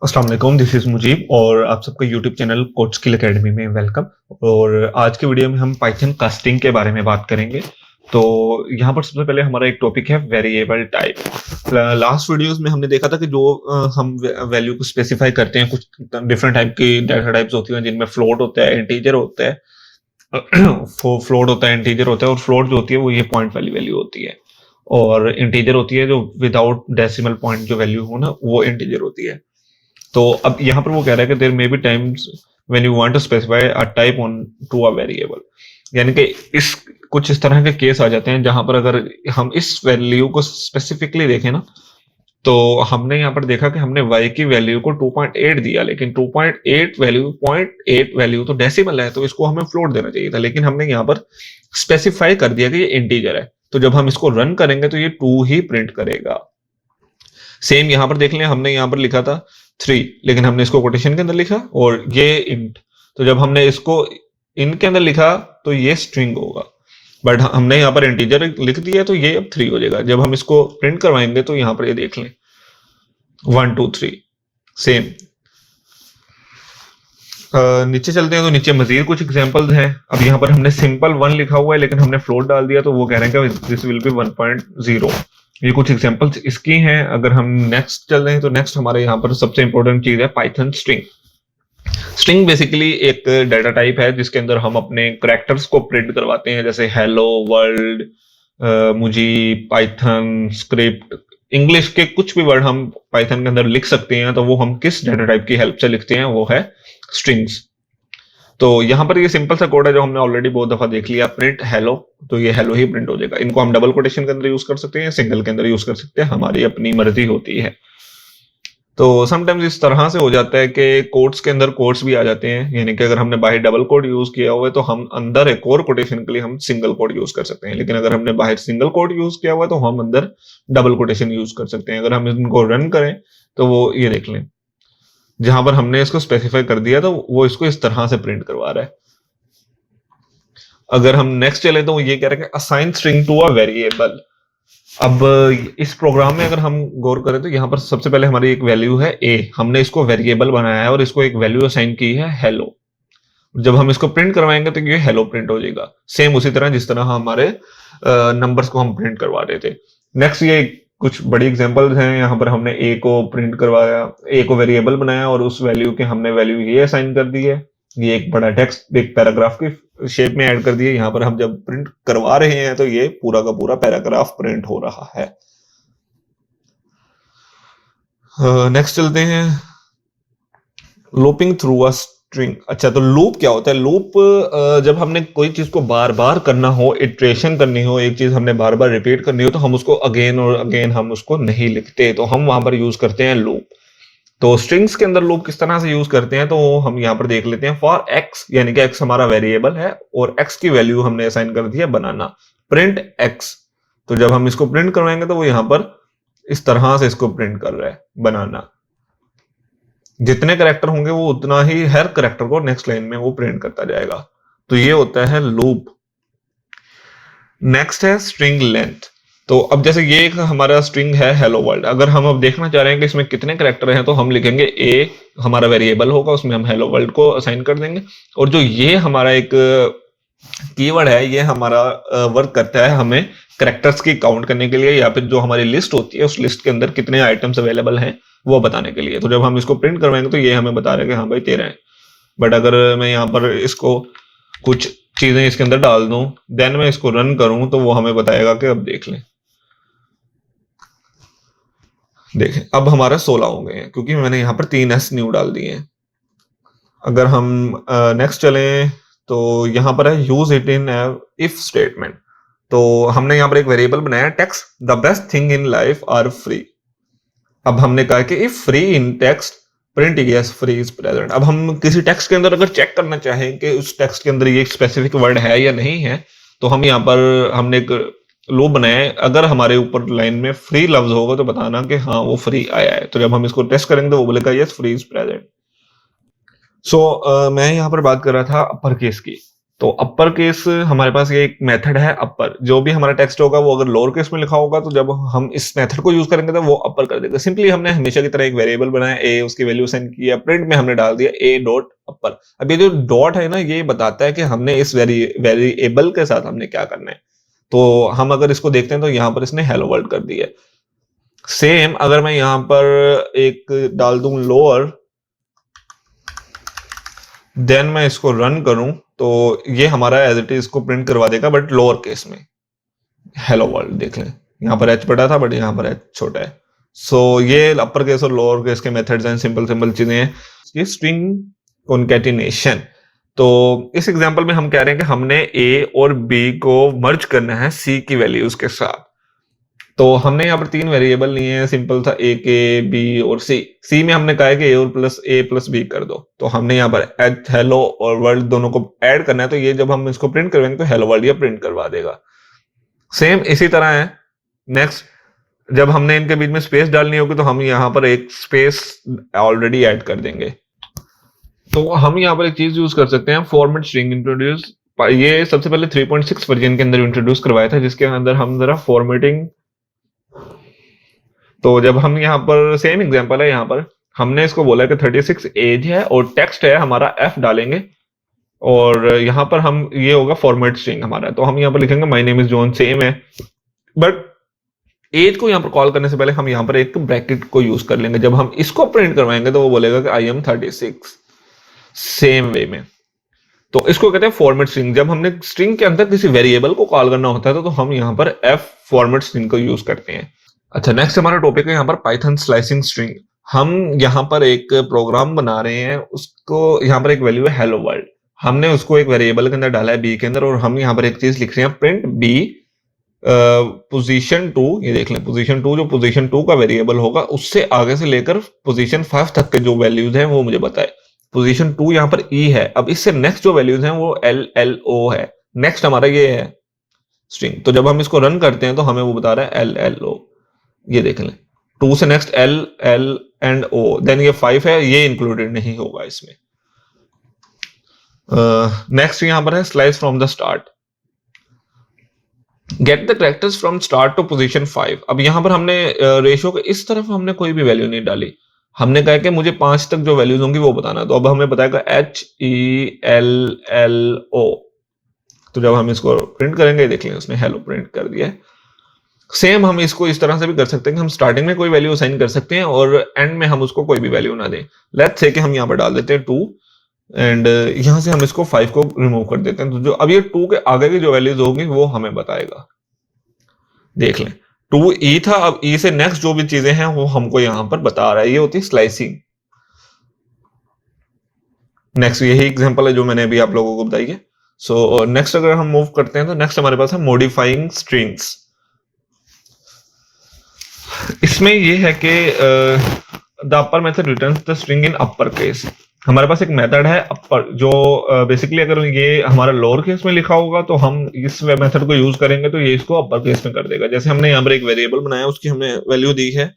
अस्सलाम वालेकुम, this is Mujib और आप सबका YouTube channel code skill academy में वेलकम। और आज के वीडियो में हम पाइथन कास्टिंग के बारे में बात करेंगे। तो यहाँ पर सबसे पहले हमारा एक टॉपिक है वेरिएबल टाइप। लास्ट वीडियोस में हमने देखा था कि जो हम वैल्यू को स्पेसिफाई करते हैं, कुछ डिफरेंट टाइप की डाटा टाइप्स होती हैं जिनमें फ्लोट होता है, इंटीजर होता है, फ्लोट होता है, इंटीजर होता है। और फ्लोट जो होती है वो ये पॉइंट वाली वैल्यू होती है, और इंटीजर होती है जो विदाउट डेसिमल पॉइंट जो वैल्यू हो ना, वो इंटीजर होती है। तो अब यहाँ पर वो कह रहा है कि there may be times when you want to specify a type on to a variable, यानी कि इस कुछ इस तरह के केस आ जाते हैं जहां पर अगर हम इस वैल्यू को स्पेसिफिकली देखें ना, तो हमने यहाँ पर देखा कि हमने y की वैल्यू को 2.8 दिया, लेकिन 2.8 वैल्यू 0.8 वैल्यू तो डेसिमल है, तो इसको हमें फ्लोट देना चाहिए था, लेकिन हमने यहाँ पर स्पेसिफाई कर दिया कि ये इंटीजर है। तो जब हम इसको रन करेंगे तो ये 2 ही प्रिंट करेगा। सेम यहाँ पर देख लें, हमने यहाँ पर लिखा था 3, लेकिन हमने इसको कोटेशन के अंदर लिखा और ये इंट। तो जब हमने इसको इन के अंदर लिखा तो ये स्ट्रिंग होगा, बट हमने यहाँ पर इंटीजर लिख दिया तो ये अब 3 हो जाएगा। जब हम इसको प्रिंट करवाएंगे तो यहाँ पर ये देख लें 1 2 3 सेम। नीचे चलते हैं तो नीचे मजीद कुछ एग्जांपल्स हैं। अब यहाँ पर हमने सिंपल 1 लिखा हुआ है, लेकिन हमने फ्लोट डाल दिया, तो वो कह रहे हैं कि दिस विल बी 1.0। ये कुछ एग्जांपल्स इसकी हैं। अगर हम नेक्स्ट चल रहे हैं तो नेक्स्ट हमारे यहाँ पर सबसे इंपॉर्टेंट चीज है पाइथन स्ट्रिंग। स्ट्रिंग बेसिकली एक डाटा टाइप है जिसके अंदर हम अपने कैरेक्टर्स को प्रिंट करवाते हैं, जैसे हेलो वर्ल्ड, मुझी, पाइथन, स्क्रिप्ट, इंग्लिश के कुछ भी वर्ड हम पाइथन के अंदर लिख सकते हैं। तो वो हम किस डाटा टाइप की हेल्प से लिखते हैं, वो है स्ट्रिंग्स। तो यहाँ पर ये सिंपल सा कोड है जो हमने ऑलरेडी बहुत दफा देख लिया, प्रिंट हेलो, तो ये हेलो ही प्रिंट हो जाएगा। इनको हम डबल कोटेशन के अंदर यूज कर सकते हैं, सिंगल के अंदर यूज कर सकते हैं, हमारी अपनी मर्जी होती है। तो समटाइम्स इस तरह से हो जाता है कि कोट्स के अंदर कोट्स भी आ जाते हैं, यानी कि अगर हमने बाहर डबल कोड यूज किया हुआ है तो हम अंदर एक और कोटेशन के लिए हम सिंगल कोड यूज कर सकते हैं, लेकिन अगर हमने बाहर सिंगल कोड यूज किया हुआ है तो हम अंदर डबल कोटेशन यूज कर सकते हैं। अगर हम इनको रन करें तो वो ये देख लें, जहां पर हमने इसको स्पेसिफाई कर दिया तो वो इसको इस तरह से प्रिंट करवा रहा है। अगर हम नेक्स्ट चले तो ये कह रहा है कि assign string to a variable. अब इस प्रोग्राम में अगर हम गौर करें तो यहाँ पर सबसे पहले हमारी एक वैल्यू है a, हमने इसको वेरिएबल बनाया है और इसको एक वैल्यू असाइन की है हेलो। जब हम इसको प्रिंट करवाएंगे तो ये हेलो प्रिंट हो जाएगा, सेम उसी तरह जिस तरह हमारे नंबर्स को हम प्रिंट करवा रहे थे। नेक्स्ट ये कुछ बड़ी एग्जांपल्स हैं। यहाँ पर हमने a को प्रिंट करवाया, a को वेरिएबल बनाया और उस वैल्यू के हमने वैल्यू ये असाइन कर दी है। ये एक बड़ा टेक्स्ट एक पैराग्राफ की शेप में ऐड कर दिए। यहाँ पर हम जब प्रिंट करवा रहे हैं तो ये पूरा का पूरा पैराग्राफ प्रिंट हो रहा है। नेक्स्ट चलते हैं, लूपिंग थ्रू अ स्ट्रिंग। अच्छा, तो लूप क्या होता है? लूप जब हमने कोई चीज को बार बार करना हो, इटरेशन करनी हो, एक चीज हमने बार बार रिपीट करनी हो, तो हम उसको अगेन और अगेन हम उसको नहीं लिखते, तो हम वहां पर यूज करते हैं लूप। तो स्ट्रिंग्स के अंदर लूप किस तरह से यूज करते हैं, तो हम यहाँ पर देख लेते हैं। फॉर एक्स, यानी कि एक्स हमारा वेरिएबल है और एक्स की वैल्यू हमने असाइन कर दी है बनाना, प्रिंट एक्स। तो जब हम इसको प्रिंट करवाएंगे तो वो यहाँ पर इस तरह से इसको प्रिंट कर रहा है बनाना। जितने करेक्टर होंगे वो उतना ही हर करेक्टर को नेक्स्ट लाइन में वो प्रिंट करता जाएगा। तो ये होता है लूप। नेक्स्ट है स्ट्रिंग लेंथ। तो अब जैसे ये एक हमारा स्ट्रिंग है हेलो वर्ल्ड, अगर हम अब देखना चाह रहे हैं कि इसमें कितने करेक्टर हैं, तो हम लिखेंगे ए, हमारा वेरिएबल होगा, उसमें हम हेलो वर्ल्ड को असाइन कर देंगे। और जो ये हमारा एक कीवर्ड है, ये हमारा वर्क करता है हमें करेक्टर्स की काउंट करने के लिए, या फिर जो हमारी लिस्ट होती है उस लिस्ट के अंदर कितने आइटम्स अवेलेबल हैं वो बताने के लिए। तो जब हम इसको प्रिंट करवाएंगे तो ये हमें बता रहा है कि हाँ भाई 13 है। बट अगर मैं यहाँ पर इसको कुछ चीजें इसके अंदर डाल दूं, देन मैं इसको रन करूं, तो वो हमें बताएगा कि अब देख लें, देखें अब हमारा 16 हो गए हैं, क्योंकि मैंने यहाँ पर 3s न्यू डाल दिए हैं। अगर हम नेक्स्ट चलें तो यहाँ पर है use it in if statement. तो हमने यहाँ पर एक वेरिएबल बनाया text, the best thing in life are free. अब हमने कहा कि if free in text print yes free is present. अब हम किसी टेक्स्ट के अंदर अगर चेक करना चाहें कि उस टेक्स्ट के अंदर ये स्पेसिफिक वर्ड है या नहीं है, तो हम यहाँ पर हमने एक लूप बनाया है, अगर हमारे ऊपर लाइन में फ्री लफ्ज होगा तो बताना कि हाँ वो फ्री आया है। तो जब हम इसको टेस्ट करेंगे तो वो बोलेगा यस फ्री इज प्रेजेंट। सो मैं यहाँ पर बात कर रहा था अपर केस की। तो अपर केस हमारे पास ये एक मेथड है अपर, जो भी हमारा टेक्स्ट होगा वो अगर लोअर केस में लिखा होगा तो जब हम इस मेथड को यूज करेंगे तो वो अपर कर देगा। सिंपली हमने हमेशा की तरह एक वेरिएबल बनाया ए, उसकी वैल्यू सेंड किया, प्रिंट में हमने डाल दिया ए डॉट अपर। अब ये जो डॉट है ना, ये बताता है कि हमने इस वेरिएबल के साथ हमने क्या करना है। तो हम अगर इसको देखते हैं तो यहाँ पर इसने हेलो वर्ल्ड कर दिया। सेम अगर मैं यहाँ पर एक डाल दूं लोअर, देन मैं इसको रन करूं तो ये हमारा एज इट इज इसको प्रिंट करवा देगा, बट लोअर केस में। हेलो वर्ल्ड देख लें, यहाँ पर एच बड़ा था बट यहाँ पर एच छोटा है। सो ये अपर केस और लोअर केस के मेथड्स हैं, सिंपल सिंपल चीजें हैं। ये स्ट्रिंग कॉन्कैटिनेशन, तो इस एग्जांपल में हम कह रहे हैं कि हमने ए और बी को मर्ज करना है सी की वैल्यूज के साथ। तो हमने यहाँ पर 3 वेरिएबल लिए हैं, सिंपल था ए के, बी और सी। सी में हमने कहा है कि ए प्लस बी कर दो, तो हमने यहाँ पर एच हेलो और वर्ल्ड दोनों को ऐड करना है। तो ये जब हम इसको प्रिंट करवाएंगे तो हेलो वर्ल्ड ये प्रिंट करवा देगा। सेम इसी तरह है नेक्स्ट, जब हमने इनके बीच में स्पेस डालनी होगी तो हम यहाँ पर एक स्पेस ऑलरेडी ऐड कर देंगे। तो हम यहाँ पर एक चीज यूज कर सकते हैं, फॉर्मेट स्ट्रिंग इंट्रोड्यूस। ये सबसे पहले 3.6 वर्जन के अंदर इंट्रोड्यूस करवाया था, जिसके अंदर हम जरा फॉर्मेटिंग। तो जब हम यहाँ पर सेम एग्जांपल है, यहाँ पर हमने इसको बोला कि 36 एज है और टेक्स्ट है हमारा एफ डालेंगे, और यहाँ पर हम ये होगा फॉर्मेट स्ट्रिंग हमारा। तो हम यहाँ पर लिखेंगे my name is John, same है, बट एज को यहाँ पर कॉल करने से पहले हम यहाँ पर एक ब्रैकेट को यूज कर लेंगे। जब हम इसको प्रिंट करवाएंगे तो वो बोलेगा कि आई एम 36, सेम वे में। तो इसको कहते हैं फॉर्मेट स्ट्रिंग। जब हमने स्ट्रिंग के अंदर किसी वेरिएबल को कॉल करना होता है तो हम यहाँ पर एफ फॉर्मेट स्ट्रिंग को यूज करते हैं। अच्छा, नेक्स्ट हमारा टॉपिक है यहाँ पर पाइथन स्लाइसिंग स्ट्रिंग। हम यहाँ पर एक प्रोग्राम बना रहे हैं, उसको यहाँ पर एक वैल्यू है हेलो वर्ल्ड। हमने उसको एक वेरिएबल के अंदर डाला है बी के अंदर, और हम यहाँ पर एक चीज लिख रहे हैं प्रिंट बी पोजीशन 2। ये देख लें पोजीशन 2, जो पोजीशन 2 का वेरिएबल होगा उससे आगे से लेकर पोजीशन 5 तक के जो वैल्यूज हैं वो मुझे बताए। पोजीशन 2 यहाँ पर ई है, अब इससे नेक्स्ट जो वैल्यूज हैं वो एल एल ओ है। नेक्स्ट हमारा ये है स्ट्रिंग, तो जब हम इसको रन करते हैं तो हमें वो बता रहा है एल एल ओ। ये देख लें 2 से next L L and O, then ये 5 है, ये इंक्लूडेड नहीं होगा इसमें। नेक्स्ट यहां पर है slice from the start, get the characters from start to position 5। अब यहां पर हमने रेशियो के इस तरफ हमने कोई भी वैल्यू नहीं डाली, हमने कहा कि मुझे 5 तक जो वैल्यूज होंगी वो बताना। तो अब हमें बताएगा H E L L O. तो जब हम इसको प्रिंट करेंगे देख लेंगे उसने हेलो प्रिंट कर दिया है। सेम हम इसको इस तरह से भी कर सकते हैं कि हम स्टार्टिंग में कोई वैल्यू असाइन कर सकते हैं और एंड में हम उसको कोई भी वैल्यू ना दें। लेट्स से कि हम यहाँ पर डाल देते हैं 2, एंड यहाँ से हम इसको 5 को रिमूव कर देते हैं। तो जो अब ये 2 के आगे की जो वैल्यूज होंगी वो हमें बताएगा। देख लें 2 ई था, अब ई से नेक्स्ट जो भी चीजें हैं वो हमको यहाँ पर बता रहा है। ये होती है स्लाइसिंग। नेक्स्ट यही एग्जांपल है जो मैंने अभी आप लोगों को बताई है। सो नेक्स्ट अगर हम मूव करते हैं तो नेक्स्ट हमारे पास है मॉडिफाइंग स्ट्रिंग्स। इसमें ये है कि the upper method returns the string in upper case. हमारे पास एक मेथड है अपर, जो बेसिकली अगर ये हमारा लोअर केस में लिखा होगा तो हम इस मेथड को यूज करेंगे तो ये इसको अपर केस में कर देगा। जैसे हमने यहाँ पर एक वेरिएबल बनाया, उसकी हमने वैल्यू दी है